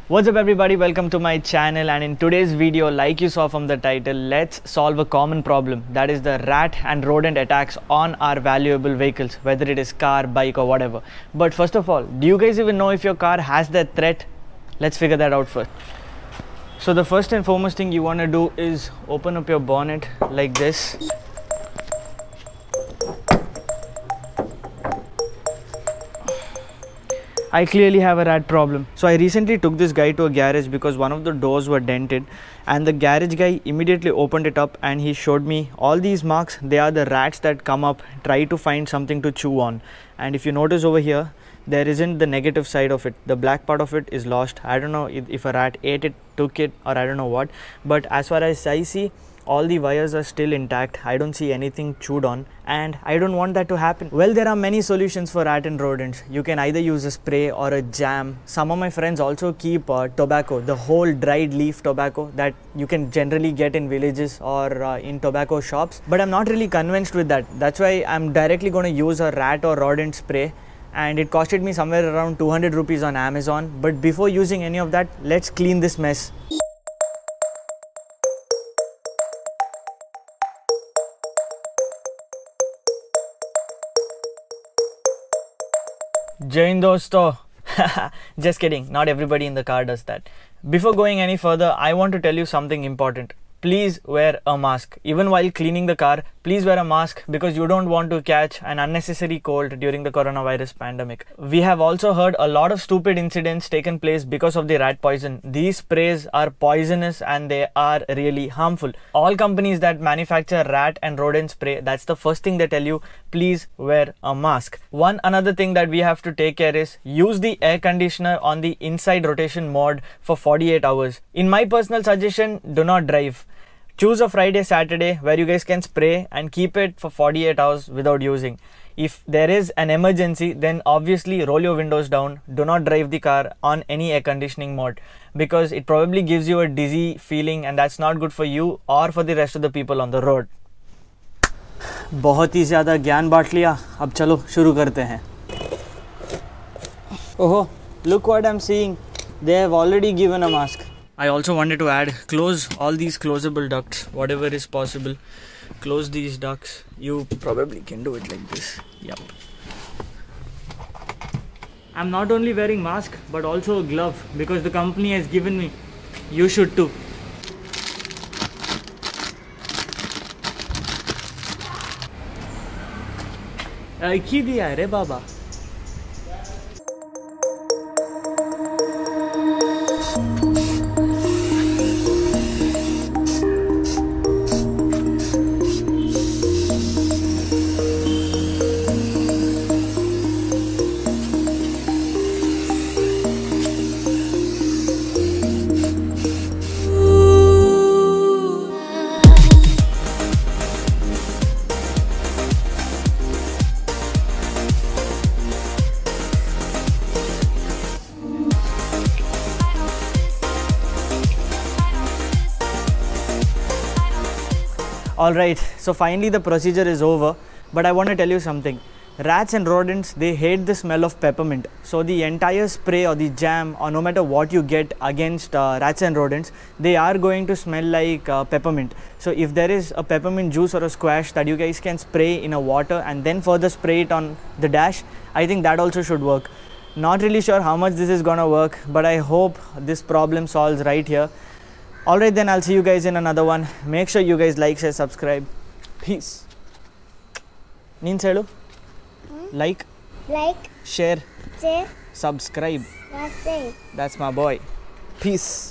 What's up everybody, welcome to my channel, and in today's video, like you saw from the title, let's solve a common problem, that is the rat and rodent attacks on our valuable vehicles, whether it is car, bike or whatever. But first of all, do you guys even know if your car has that threat? Let's figure that out first. So the first and foremost thing you want to do is open up your bonnet like this. I clearly have a rat problem. So I recently took this guy to a garage because one of the doors were dented, and the garage guy immediately opened it up and he showed me all these marks. They are the rats that come up, try to find something to chew on. And if you notice over here, there isn't the negative side of it. The black part of it is lost. I don't know if a rat ate it, took it, or I don't know what. But as far as I see, all the wires are still intact. I don't see anything chewed on, and I don't want that to happen. Well, there are many solutions for rat and rodents. You can either use a spray or a jam. Some of my friends also keep tobacco, the whole dried leaf tobacco that you can generally get in villages or in tobacco shops. But I'm not really convinced with that. That's why I'm directly going to use a rat or rodent spray, and it costed me somewhere around 200 rupees on Amazon. But before using any of that, let's clean this mess. Jain dosto. Just kidding, not everybody in the car does that. Before going any further, I want to tell you something important. Please wear a mask. Even while cleaning the car, please wear a mask because you don't want to catch an unnecessary cold during the coronavirus pandemic. We have also heard a lot of stupid incidents taken place because of the rat poison. These sprays are poisonous and they are really harmful. All companies that manufacture rat and rodent spray, that's the first thing they tell you, please wear a mask. One another thing that we have to take care is use the air conditioner on the inside rotation mode for 48 hours. In my personal suggestion, do not drive. Choose a Friday, Saturday where you guys can spray and keep it for 48 hours without using. If there is an emergency, then obviously roll your windows down. Do not drive the car on any air conditioning mode because it probably gives you a dizzy feeling, and that's not good for you or for the rest of the people on the road. बहुत ही ज़्यादा ज्ञान बांट लिया, अब चलो शुरू करते हैं. Oh, look what I'm seeing. They have already given a mask. I also wanted to add, close all these closable ducts, whatever is possible. Close these ducts. You probably can do it like this. Yep. I'm not only wearing mask but also a glove because the company has given me. You should too. की दिया है रे बाबा. Alright, so finally the procedure is over, but I want to tell you something. Rats and rodents, they hate the smell of peppermint. So the entire spray or the jam or no matter what you get against rats and rodents, they are going to smell like peppermint. So if there is a peppermint juice or a squash that you guys can spray in a water and then further spray it on the dash, I think that also should work. Not really sure how much this is gonna work, but I hope this problem solves right here. Alright then, I'll see you guys in another one. Make sure you guys like, share, subscribe. Peace. Neen saidu? Like, share, subscribe. That's it. That's my boy. Peace.